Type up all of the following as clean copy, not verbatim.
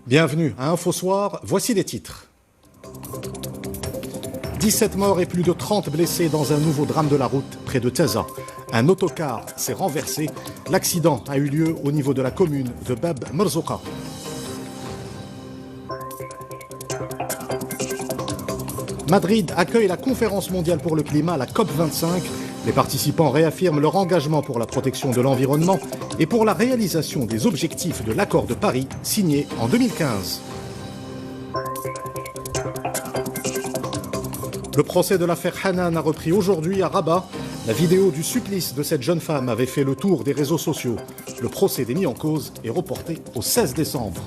Bienvenue à Info Soir, voici les titres. 17 morts et plus de 30 blessés dans un nouveau drame de la route près de Taza. Un autocar s'est renversé. L'accident a eu lieu au niveau de la commune de Bab Merzouqa. Madrid accueille la conférence mondiale pour le climat, la COP25. Les participants réaffirment leur engagement pour la protection de l'environnement et pour la réalisation des objectifs de l'accord de Paris signé en 2015. Le procès de l'affaire Hanan a repris aujourd'hui à Rabat. La vidéo du supplice de cette jeune femme avait fait le tour des réseaux sociaux. Le procès des mis en cause est reporté au 16 décembre.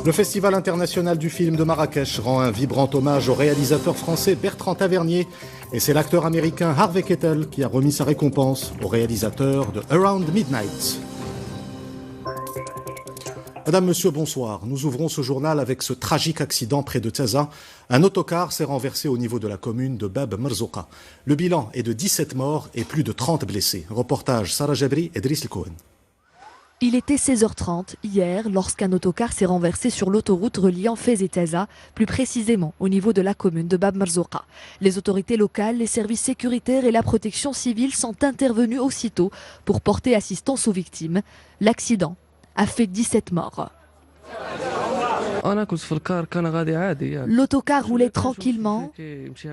Le Festival international du film de Marrakech rend un vibrant hommage au réalisateur français Bertrand Tavernier et c'est l'acteur américain Harvey Keitel qui a remis sa récompense au réalisateur de Around Midnight. Madame, Monsieur, bonsoir. Nous ouvrons ce journal avec ce tragique accident près de Taza. Un autocar s'est renversé au niveau de la commune de Bab Merzouqa. Le bilan est de 17 morts et plus de 30 blessés. Reportage Sarah Jabri et Driss Cohen. Il était 16h30 hier lorsqu'un autocar s'est renversé sur l'autoroute reliant Fez et Taza, plus précisément au niveau de la commune de Bab Merzouqa. Les autorités locales, les services sécuritaires et la protection civile sont intervenus aussitôt pour porter assistance aux victimes. L'accident a fait 17 morts. L'autocar roulait tranquillement,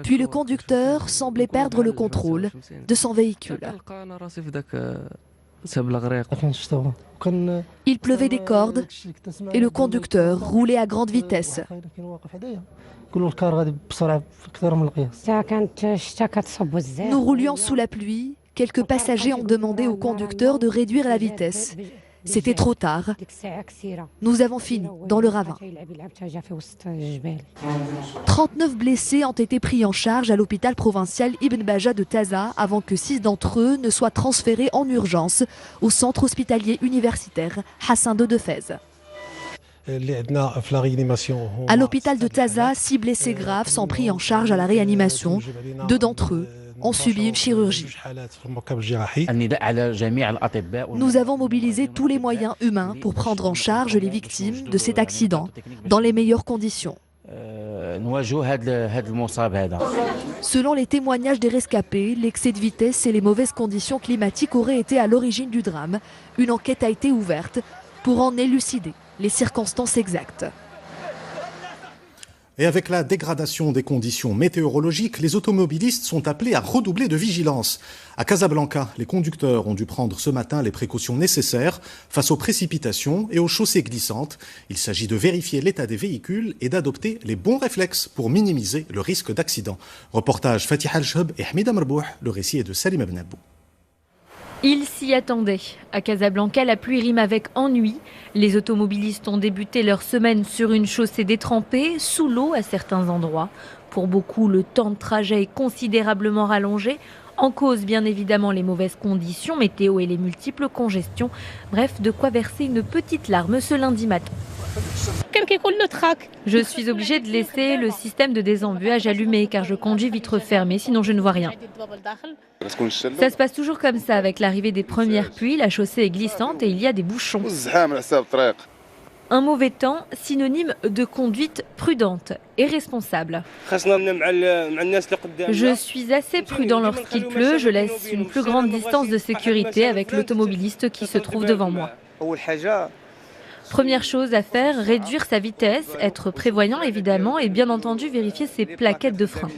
puis le conducteur semblait perdre le contrôle de son véhicule. Il pleuvait des cordes et le conducteur roulait à grande vitesse. Nous roulions sous la pluie. Quelques passagers ont demandé au conducteur de réduire la vitesse. C'était trop tard. Nous avons fini dans le ravin. 39 blessés ont été pris en charge à l'hôpital provincial Ibn Baja de Taza avant que 6 d'entre eux ne soient transférés en urgence au centre hospitalier universitaire Hassan II de Fez. À l'hôpital de Taza, 6 blessés graves sont pris en charge à la réanimation. 2 d'entre eux ont subi une chirurgie. Nous avons mobilisé tous les moyens humains pour prendre en charge les victimes de cet accident dans les meilleures conditions. Selon les témoignages des rescapés, l'excès de vitesse et les mauvaises conditions climatiques auraient été à l'origine du drame. Une enquête a été ouverte pour en élucider les circonstances exactes. Et avec la dégradation des conditions météorologiques, les automobilistes sont appelés à redoubler de vigilance. À Casablanca, les conducteurs ont dû prendre ce matin les précautions nécessaires face aux précipitations et aux chaussées glissantes. Il s'agit de vérifier l'état des véhicules et d'adopter les bons réflexes pour minimiser le risque d'accident. Reportage Fatih Al-Shab et Hamida Merbouh, le récit est de Salim Abnabou. Ils s'y attendaient. À Casablanca, la pluie rime avec ennui. Les automobilistes ont débuté leur semaine sur une chaussée détrempée, sous l'eau à certains endroits. Pour beaucoup, le temps de trajet est considérablement rallongé. En cause, bien évidemment, les mauvaises conditions météo et les multiples congestions. Bref, de quoi verser une petite larme ce lundi matin. Je suis obligée de laisser le système de désembuage allumé car je conduis vitre fermée, sinon je ne vois rien. Ça se passe toujours comme ça avec l'arrivée des premières pluies, la chaussée est glissante et il y a des bouchons. Un mauvais temps, synonyme de conduite prudente et responsable. Je suis assez prudent lorsqu'il pleut, je laisse une plus grande distance de sécurité avec l'automobiliste qui se trouve devant moi. Première chose à faire, réduire sa vitesse, être prévoyant évidemment et bien entendu vérifier ses plaquettes de frein.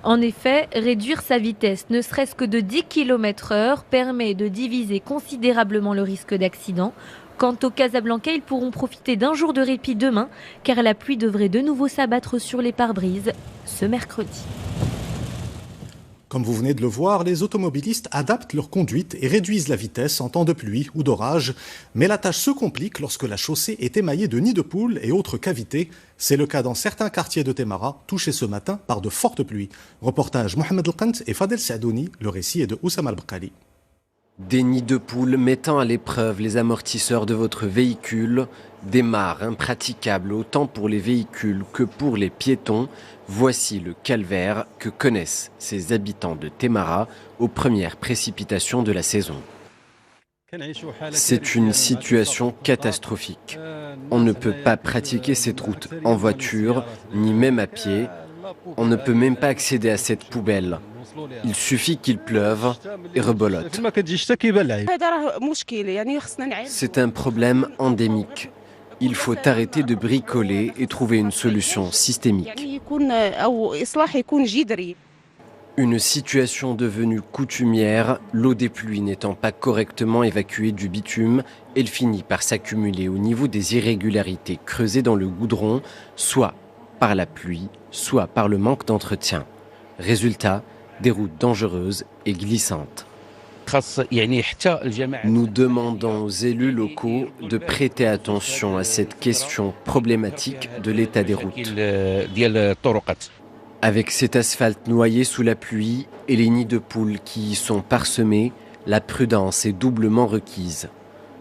En effet, réduire sa vitesse ne serait-ce que de 10 km/h permet de diviser considérablement le risque d'accident. Quant aux Casablancais, ils pourront profiter d'un jour de répit demain car la pluie devrait de nouveau s'abattre sur les pare-brises ce mercredi. Comme vous venez de le voir, les automobilistes adaptent leur conduite et réduisent la vitesse en temps de pluie ou d'orage. Mais la tâche se complique lorsque la chaussée est émaillée de nids de poules et autres cavités. C'est le cas dans certains quartiers de Temara, touchés ce matin par de fortes pluies. Reportage Mohamed El-Kant et Fadel Sadouni, le récit est de Oussama Al-Bakali. Des nids de poules mettant à l'épreuve les amortisseurs de votre véhicule, des mares impraticables autant pour les véhicules que pour les piétons, voici le calvaire que connaissent ces habitants de Témara aux premières précipitations de la saison. C'est une situation catastrophique. On ne peut pas pratiquer cette route en voiture, ni même à pied. On ne peut même pas accéder à cette poubelle. Il suffit qu'il pleuve et rebolote. C'est un problème endémique. Il faut arrêter de bricoler et trouver une solution systémique. Une situation devenue coutumière, l'eau des pluies n'étant pas correctement évacuée du bitume, elle finit par s'accumuler au niveau des irrégularités creusées dans le goudron, soit par la pluie, soit par le manque d'entretien. Résultat, des routes dangereuses et glissantes. Nous demandons aux élus locaux de prêter attention à cette question problématique de l'état des routes. Avec cet asphalte noyé sous la pluie et les nids de poules qui y sont parsemés, la prudence est doublement requise.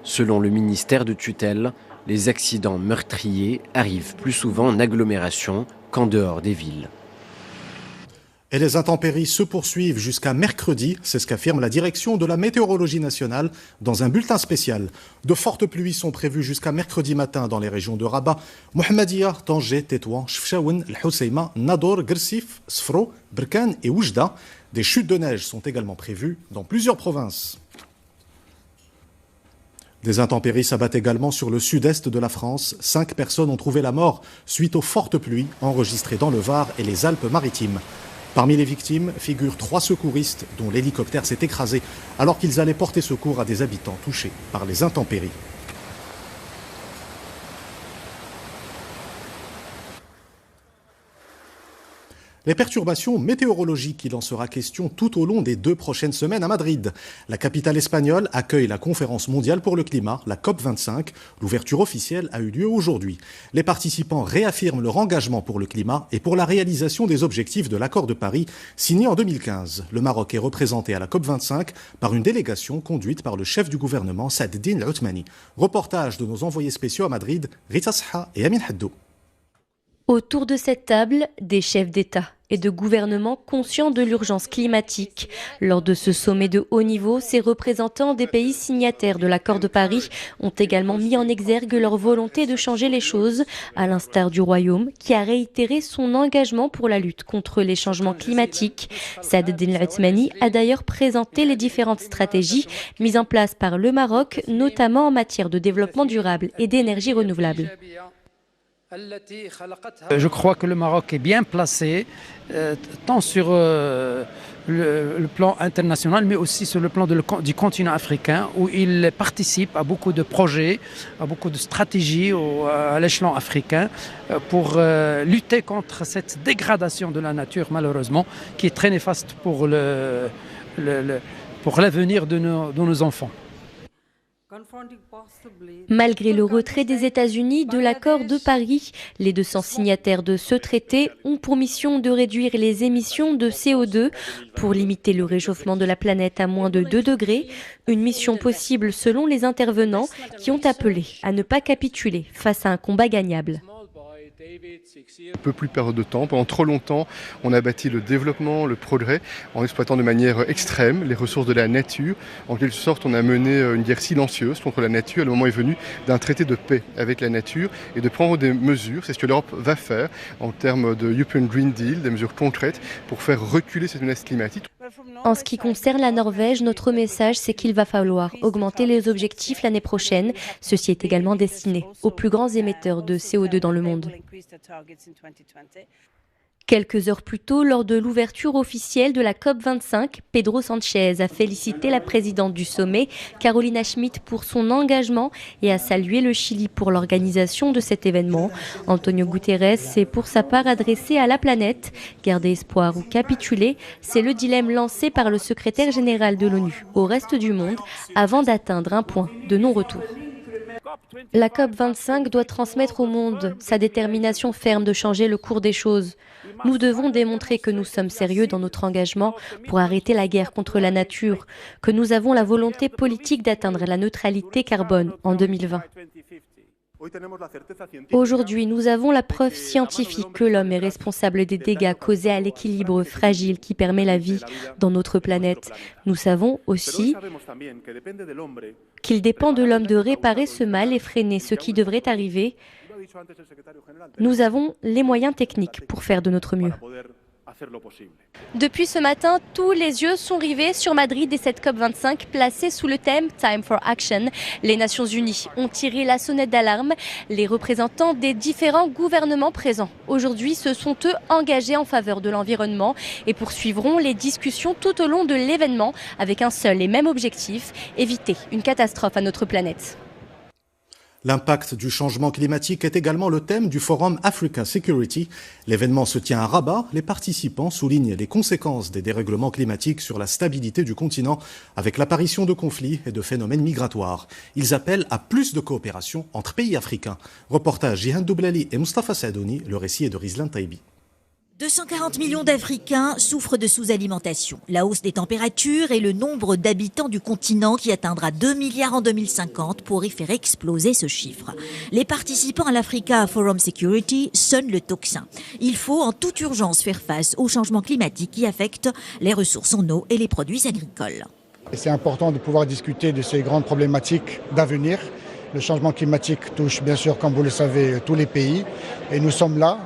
Selon le ministère de tutelle, les accidents meurtriers arrivent plus souvent en agglomération qu'en dehors des villes. Et les intempéries se poursuivent jusqu'à mercredi, c'est ce qu'affirme la direction de la météorologie nationale dans un bulletin spécial. De fortes pluies sont prévues jusqu'à mercredi matin dans les régions de Rabat, Mohammedia, Tanger, Tétouan, Chefchaouen, El Hoceima, Nador, Gersif, Sfro, Berkane et Oujda. Des chutes de neige sont également prévues dans plusieurs provinces. Des intempéries s'abattent également sur le sud-est de la France. 5 personnes ont trouvé la mort suite aux fortes pluies enregistrées dans le Var et les Alpes-Maritimes. Parmi les victimes figurent 3 secouristes dont l'hélicoptère s'est écrasé alors qu'ils allaient porter secours à des habitants touchés par les intempéries. Les perturbations météorologiques, il en sera question tout au long des 2 prochaines semaines à Madrid. La capitale espagnole accueille la conférence mondiale pour le climat, la COP25. L'ouverture officielle a eu lieu aujourd'hui. Les participants réaffirment leur engagement pour le climat et pour la réalisation des objectifs de l'accord de Paris signé en 2015. Le Maroc est représenté à la COP25 par une délégation conduite par le chef du gouvernement Saad Eddine Othmani. Reportage de nos envoyés spéciaux à Madrid, Rita Saha et Amin Haddou. Autour de cette table, des chefs d'État et de gouvernement conscients de l'urgence climatique. Lors de ce sommet de haut niveau, ces représentants des pays signataires de l'accord de Paris ont également mis en exergue leur volonté de changer les choses, à l'instar du Royaume, qui a réitéré son engagement pour la lutte contre les changements climatiques. Saad Eddine Othmani a d'ailleurs présenté les différentes stratégies mises en place par le Maroc, notamment en matière de développement durable et d'énergie renouvelable. Je crois que le Maroc est bien placé, tant sur le plan international, mais aussi sur le plan du continent africain, où il participe à beaucoup de projets, à beaucoup de stratégies à l'échelon africain, pour lutter contre cette dégradation de la nature, malheureusement, qui est très néfaste pour l'avenir de nos enfants. Malgré le retrait des États-Unis de l'accord de Paris, les 200 signataires de ce traité ont pour mission de réduire les émissions de CO2 pour limiter le réchauffement de la planète à moins de 2 degrés. Une mission possible selon les intervenants qui ont appelé à ne pas capituler face à un combat gagnable. On ne peut plus perdre de temps. Pendant trop longtemps, on a bâti le développement, le progrès, en exploitant de manière extrême les ressources de la nature. En quelque sorte, on a mené une guerre silencieuse contre la nature. Le moment est venu d'un traité de paix avec la nature et de prendre des mesures. C'est ce que l'Europe va faire en termes de European Green Deal, des mesures concrètes pour faire reculer cette menace climatique. En ce qui concerne la Norvège, notre message, c'est qu'il va falloir augmenter les objectifs l'année prochaine. Ceci est également destiné aux plus grands émetteurs de CO2 dans le monde. Quelques heures plus tôt, lors de l'ouverture officielle de la COP25, Pedro Sanchez a félicité la présidente du sommet, Carolina Schmitt, pour son engagement et a salué le Chili pour l'organisation de cet événement. Antonio Guterres s'est pour sa part adressé à la planète. Garder espoir ou capituler, c'est le dilemme lancé par le secrétaire général de l'ONU au reste du monde avant d'atteindre un point de non-retour. La COP25 doit transmettre au monde sa détermination ferme de changer le cours des choses. Nous devons démontrer que nous sommes sérieux dans notre engagement pour arrêter la guerre contre la nature, que nous avons la volonté politique d'atteindre la neutralité carbone en 2020. Aujourd'hui, nous avons la preuve scientifique que l'homme est responsable des dégâts causés à l'équilibre fragile qui permet la vie dans notre planète. Nous savons aussi qu'il dépend de l'homme de réparer ce mal et freiner ce qui devrait arriver. Nous avons les moyens techniques pour faire de notre mieux. Depuis ce matin, tous les yeux sont rivés sur Madrid et cette COP25 placée sous le thème Time for Action. Les Nations Unies ont tiré la sonnette d'alarme. Les représentants des différents gouvernements présents aujourd'hui se sont eux engagés en faveur de l'environnement et poursuivront les discussions tout au long de l'événement avec un seul et même objectif, éviter une catastrophe à notre planète. L'impact du changement climatique est également le thème du Forum Africa Security. L'événement se tient à Rabat. Les participants soulignent les conséquences des dérèglements climatiques sur la stabilité du continent avec l'apparition de conflits et de phénomènes migratoires. Ils appellent à plus de coopération entre pays africains. Reportage Jihan Doublali et Mustafa Sadouni, le récit est de Rizlan Taibi. 240 millions d'Africains souffrent de sous-alimentation. La hausse des températures et le nombre d'habitants du continent qui atteindra 2 milliards en 2050 pourrait faire exploser ce chiffre. Les participants à l'Africa Forum Security sonnent le tocsin. Il faut en toute urgence faire face au changement climatique qui affecte les ressources en eau et les produits agricoles. C'est important de pouvoir discuter de ces grandes problématiques d'avenir. Le changement climatique touche bien sûr, comme vous le savez, tous les pays. Et nous sommes là.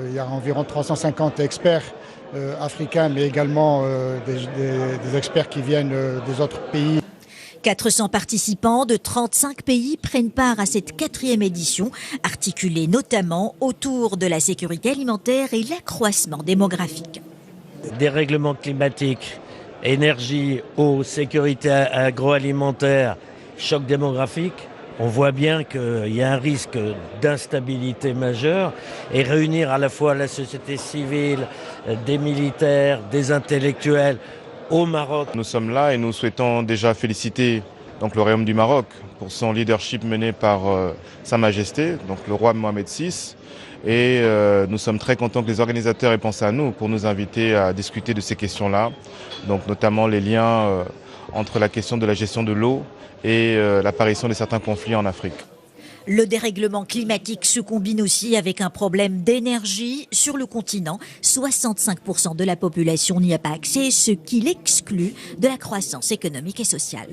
Il y a environ 350 experts africains, mais également des experts qui viennent des autres pays. 400 participants de 35 pays prennent part à cette 4e édition, articulée notamment autour de la sécurité alimentaire et l'accroissement démographique. Dérèglement climatique, énergie, eau, sécurité agroalimentaire, choc démographique. On voit bien qu'il y a un risque d'instabilité majeure et réunir à la fois la société civile, des militaires, des intellectuels au Maroc. Nous sommes là et nous souhaitons déjà féliciter le Royaume du Maroc pour son leadership mené par Sa Majesté, donc le roi Mohamed VI. Et nous sommes très contents que les organisateurs aient pensé à nous pour nous inviter à discuter de ces questions-là, donc notamment les liens entre la question de la gestion de l'eau et l'apparition de certains conflits en Afrique. Le dérèglement climatique se combine aussi avec un problème d'énergie sur le continent. 65% de la population n'y a pas accès, ce qui l'exclut de la croissance économique et sociale.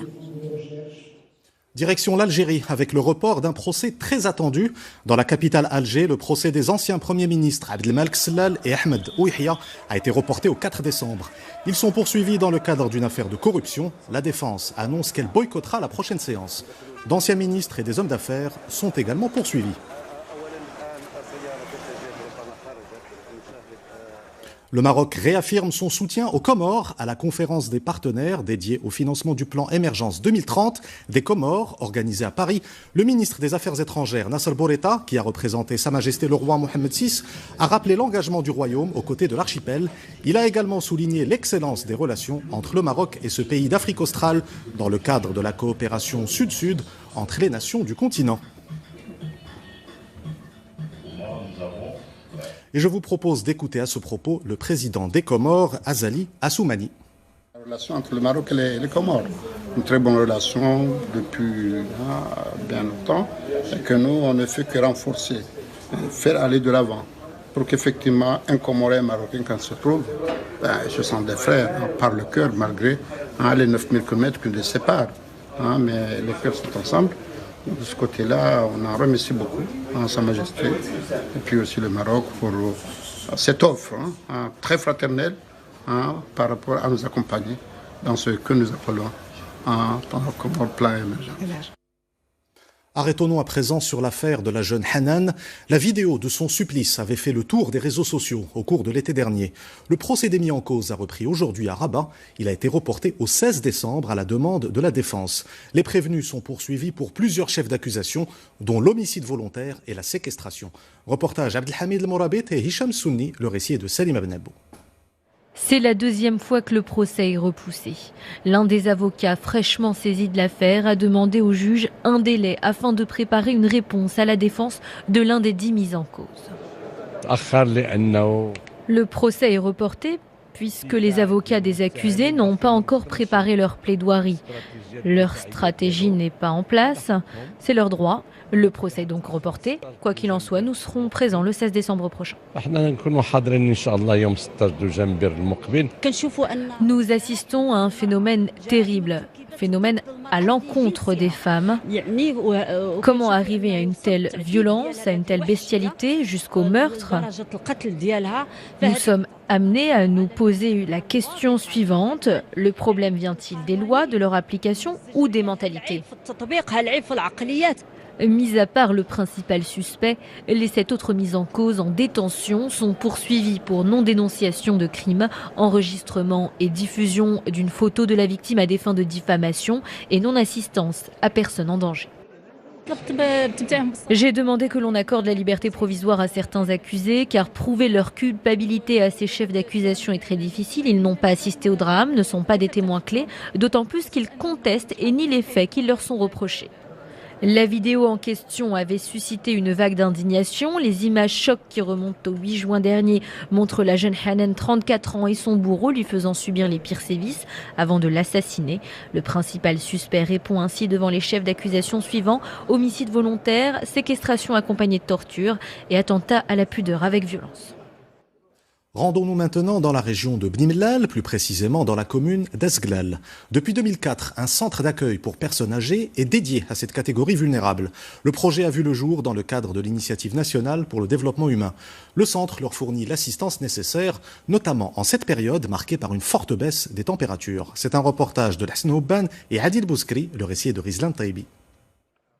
Direction l'Algérie, avec le report d'un procès très attendu. Dans la capitale Alger, le procès des anciens premiers ministres Abdelmalek Sellal et Ahmed Ouihia a été reporté au 4 décembre. Ils sont poursuivis dans le cadre d'une affaire de corruption. La défense annonce qu'elle boycottera la prochaine séance. D'anciens ministres et des hommes d'affaires sont également poursuivis. Le Maroc réaffirme son soutien aux Comores à la conférence des partenaires dédiée au financement du plan Émergence 2030 des Comores, organisée à Paris. Le ministre des Affaires étrangères, Nasser Bourreta, qui a représenté Sa Majesté le roi Mohamed VI, a rappelé l'engagement du royaume aux côtés de l'archipel. Il a également souligné l'excellence des relations entre le Maroc et ce pays d'Afrique australe dans le cadre de la coopération sud-sud entre les nations du continent. Et je vous propose d'écouter à ce propos le président des Comores, Azali Assoumani. La relation entre le Maroc et les Comores, une très bonne relation depuis bien longtemps, et que nous, on ne fait que renforcer, faire aller de l'avant, pour qu'effectivement, un Comorien et un Marocain, quand ils se trouvent, ce sont des frères, par le cœur, malgré les 9000 km qui nous séparent. Mais les cœurs sont ensemble. De ce côté-là, on en remercie beaucoup Sa Majesté et puis aussi le Maroc pour cette offre très fraternelle par rapport à nous accompagner dans ce que nous appelons comme plan émergent. Arrêtons-nous à présent sur l'affaire de la jeune Hanan. La vidéo de son supplice avait fait le tour des réseaux sociaux au cours de l'été dernier. Le procédé mis en cause a repris aujourd'hui à Rabat. Il a été reporté au 16 décembre à la demande de la défense. Les prévenus sont poursuivis pour plusieurs chefs d'accusation, dont l'homicide volontaire et la séquestration. Reportage Abdelhamid El-Morabit et Hicham Sunni, le récit est de Salim Abnabou. C'est la deuxième fois que le procès est repoussé. L'un des avocats fraîchement saisi de l'affaire a demandé au juge un délai afin de préparer une réponse à la défense de l'un des 10 mis en cause. Le procès est reporté puisque les avocats des accusés n'ont pas encore préparé leur plaidoirie. Leur stratégie n'est pas en place, c'est leur droit. Le procès est donc reporté. Quoi qu'il en soit, nous serons présents le 16 décembre prochain. Nous assistons à un phénomène terrible, phénomène à l'encontre des femmes. Comment arriver à une telle violence, à une telle bestialité, jusqu'au meurtre? Nous sommes amenés à nous poser la question suivante. Le problème vient-il des lois, de leur application ou des mentalités? Mis à part le principal suspect, les 7 autres mis en cause en détention sont poursuivis pour non-dénonciation de crime, enregistrement et diffusion d'une photo de la victime à des fins de diffamation et non-assistance à personne en danger. J'ai demandé que l'on accorde la liberté provisoire à certains accusés car prouver leur culpabilité à ces chefs d'accusation est très difficile. Ils n'ont pas assisté au drame, ne sont pas des témoins clés, d'autant plus qu'ils contestent et nient les faits qui leur sont reprochés. La vidéo en question avait suscité une vague d'indignation. Les images chocs qui remontent au 8 juin dernier montrent la jeune Hanan, 34 ans, et son bourreau lui faisant subir les pires sévices avant de l'assassiner. Le principal suspect répond ainsi devant les chefs d'accusation suivants: homicide volontaire, séquestration accompagnée de torture et attentat à la pudeur avec violence. Rendons-nous maintenant dans la région de Bni Mellal, plus précisément dans la commune d'Azglal. Depuis 2004, un centre d'accueil pour personnes âgées est dédié à cette catégorie vulnérable. Le projet a vu le jour dans le cadre de l'initiative nationale pour le développement humain. Le centre leur fournit l'assistance nécessaire, notamment en cette période marquée par une forte baisse des températures. C'est un reportage de Hassan Houban et Adil Bouskri, le récit est de Rizlan Taibi.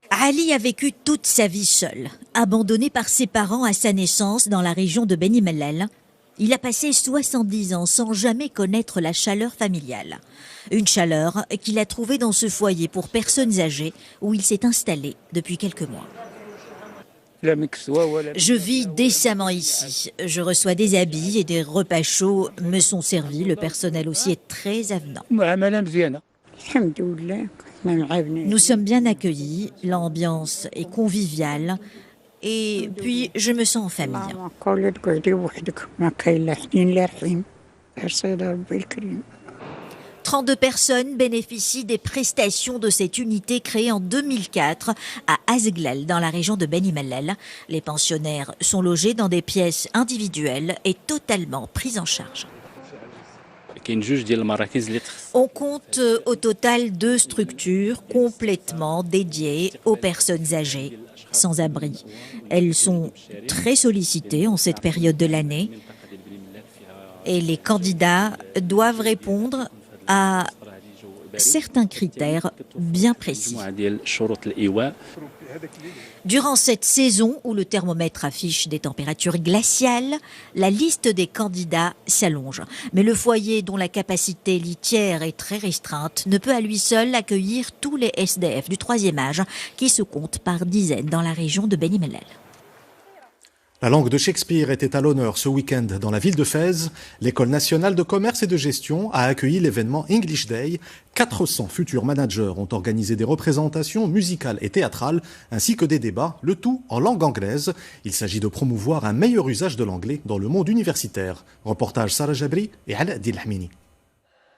Ali a vécu toute sa vie seul, abandonné par ses parents à sa naissance dans la région de Bni Mellal. Il a passé 70 ans sans jamais connaître la chaleur familiale. Une chaleur qu'il a trouvée dans ce foyer pour personnes âgées où il s'est installé depuis quelques mois. Je vis décemment ici. Je reçois des habits et des repas chauds me sont servis. Le personnel aussi est très avenant. Nous sommes bien accueillis, l'ambiance est conviviale. Et puis, je me sens en famille. 32 personnes bénéficient des prestations de cette unité créée en 2004 à Azglal, dans la région de Bni Mellal. Les pensionnaires sont logés dans des pièces individuelles et totalement pris en charge. On compte au total 2 structures complètement dédiées aux personnes âgées sans abri. Elles sont très sollicitées en cette période de l'année et les candidats doivent répondre à certains critères bien précis. Durant cette saison où le thermomètre affiche des températures glaciales, la liste des candidats s'allonge. Mais le foyer, dont la capacité litière est très restreinte, ne peut à lui seul accueillir tous les SDF du 3e âge qui se comptent par dizaines dans la région de Bni Mellal. La langue de Shakespeare était à l'honneur ce week-end dans la ville de Fès. L'École nationale de commerce et de gestion a accueilli l'événement English Day. 400 futurs managers ont organisé des représentations musicales et théâtrales, ainsi que des débats, le tout en langue anglaise. Il s'agit de promouvoir un meilleur usage de l'anglais dans le monde universitaire. Reportage Sarah Jabri et Ala Dilhamini.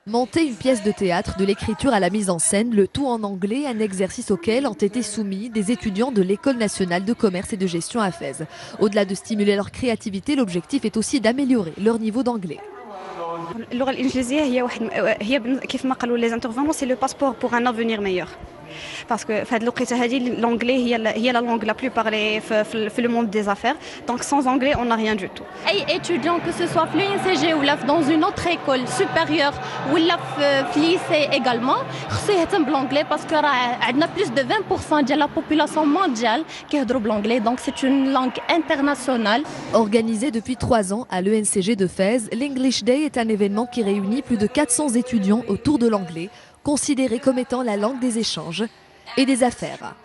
Monter une pièce de théâtre, de l'écriture à la mise en scène, le tout en anglais, un exercice auquel ont été soumis des étudiants de l'École nationale de commerce et de gestion à Fès. Au-delà de stimuler leur créativité, l'objectif est aussi d'améliorer leur niveau d'anglais. اللغة الإنجليزية هي كيف ما قالوا les intervenants c'est le passeport pour un avenir meilleur. Parce que في هذه الوقيته هذه l'anglais هي la langue la plus parlée في le monde des affaires. Donc sans anglais on n'a rien du tout. أي étudiant que ce soit في l'UNCG ولا dans une autre école supérieure ولا في lycée également خصو يهتم بالanglais parce que راه عندنا plus de 20% ديال la population mondiale كيهضروا بالanglais donc c'est une langue internationale. Organisé depuis 3 ans à l'ENCG de Fès, l'English Day est un événement qui réunit plus de 400 étudiants autour de l'anglais, considéré comme étant la langue des échanges et des affaires.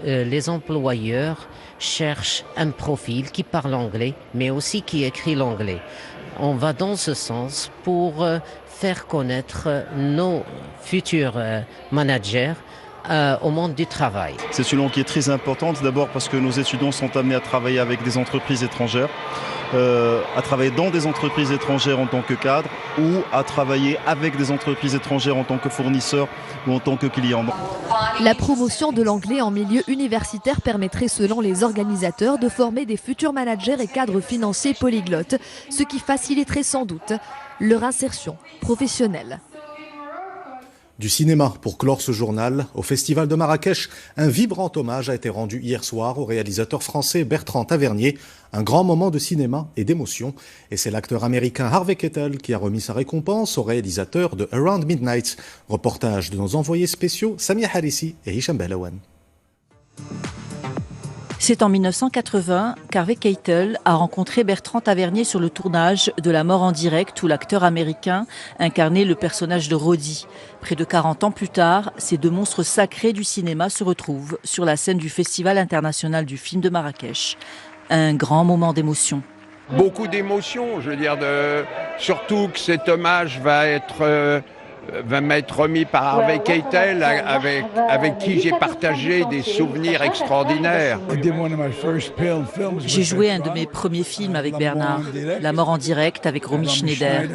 Les employeurs cherchent un profil qui parle anglais, mais aussi qui écrit l'anglais. On va dans ce sens pour faire connaître nos futurs managers au monde du travail. C'est une langue qui est très importante, d'abord parce que nos étudiants sont amenés à travailler avec des entreprises étrangères, à travailler dans des entreprises étrangères en tant que cadre ou à travailler avec des entreprises étrangères en tant que fournisseurs ou en tant que clients. La promotion de l'anglais en milieu universitaire permettrait, selon les organisateurs, de former des futurs managers et cadres financiers polyglottes, ce qui faciliterait sans doute leur insertion professionnelle. Du cinéma pour clore ce journal, au Festival de Marrakech, un vibrant hommage a été rendu hier soir au réalisateur français Bertrand Tavernier. Un grand moment de cinéma et d'émotion. Et c'est l'acteur américain Harvey Keitel qui a remis sa récompense au réalisateur de Around Midnight. Reportage de nos envoyés spéciaux Samia Harissi et Hicham Behlaouen. C'est en 1980 qu'Harvey Keitel a rencontré Bertrand Tavernier sur le tournage de La mort en direct où l'acteur américain incarnait le personnage de Roddy. Près de 40 ans plus tard, ces deux monstres sacrés du cinéma se retrouvent sur la scène du Festival international du film de Marrakech. Un grand moment d'émotion. Beaucoup d'émotions, je veux dire, surtout que cet hommage va m'être remis par Harvey Keitel, avec qui j'ai partagé des souvenirs extraordinaires. J'ai joué un de mes premiers films avec Bernard, La mort en direct avec Romy Schneider.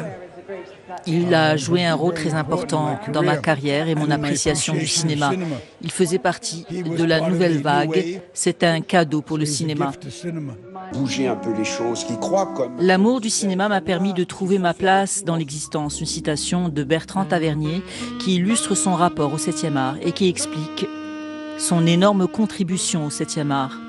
Il a joué un rôle très important dans ma carrière et mon appréciation du cinéma. Il faisait partie de la nouvelle vague. C'est un cadeau pour le cinéma. Bouger un peu les choses, qui croient comme... L'amour du cinéma m'a permis de trouver ma place dans l'existence. Une citation de Bertrand Tavernier qui illustre son rapport au 7e art et qui explique son énorme contribution au 7e art.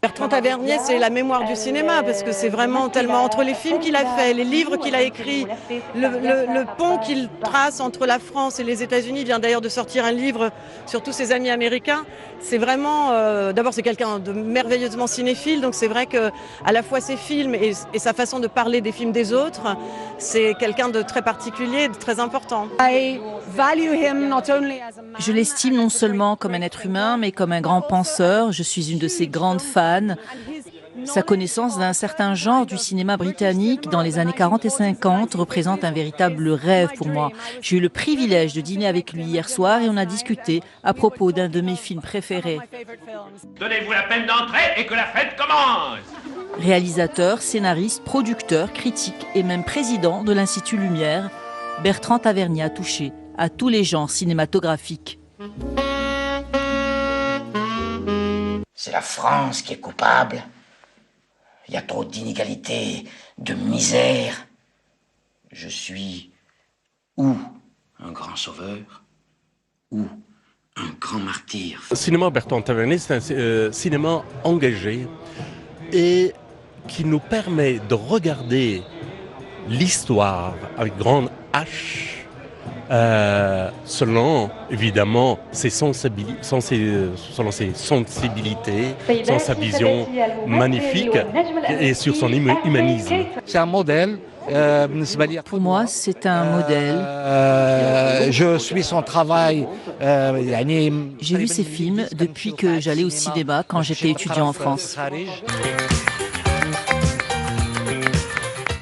Bertrand Tavernier, c'est la mémoire du cinéma, parce que c'est vraiment tellement entre les films qu'il a fait, les livres qu'il a écrits, le pont qu'il trace entre la France et les États-Unis. Il vient d'ailleurs de sortir un livre sur tous ses amis américains. C'est vraiment, d'abord c'est quelqu'un de merveilleusement cinéphile, donc c'est vrai que à la fois ses films et sa façon de parler des films des autres, c'est quelqu'un de très particulier, de très important. Je l'estime non seulement comme un être humain, mais comme un grand penseur. Je suis une de ses grandes fans. Sa connaissance d'un certain genre du cinéma britannique dans les années 40 et 50 représente un véritable rêve pour moi. J'ai eu le privilège de dîner avec lui hier soir et on a discuté à propos d'un de mes films préférés. Donnez-vous la peine d'entrer et que la fête commence. Réalisateur, scénariste, producteur, critique et même président de l'Institut Lumière, Bertrand Tavernier a touché à tous les genres cinématographiques. C'est la France qui est coupable. Il y a trop d'inégalités, de misère. Je suis ou un grand sauveur, ou un grand martyr. Le cinéma Bertrand Tavernier, c'est un cinéma engagé et qui nous permet de regarder l'histoire avec grande H, selon évidemment ses sensibilités, sans sa vision magnifique et sur son humanisme. C'est un modèle. Pour moi, c'est un modèle. Je suis son travail. J'ai vu ses films depuis que j'allais au cinéma quand j'étais étudiant en France.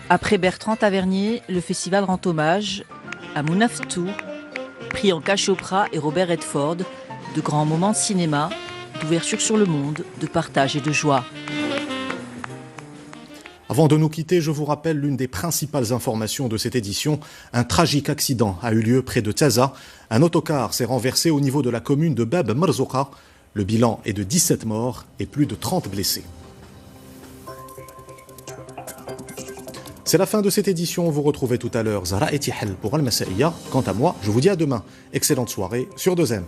Après Bertrand Tavernier, le festival rend hommage à Mounaftou, Priyanka Chopra et Robert Redford, de grands moments de cinéma, d'ouverture sur le monde, de partage et de joie. Avant de nous quitter, je vous rappelle l'une des principales informations de cette édition. Un tragique accident a eu lieu près de Taza. Un autocar s'est renversé au niveau de la commune de Bab Marzouqa. Le bilan est de 17 morts et plus de 30 blessés. C'est la fin de cette édition. Vous retrouvez tout à l'heure Zahra Etihel pour Al Masaiya. Quant à moi, je vous dis à demain. Excellente soirée sur 2M.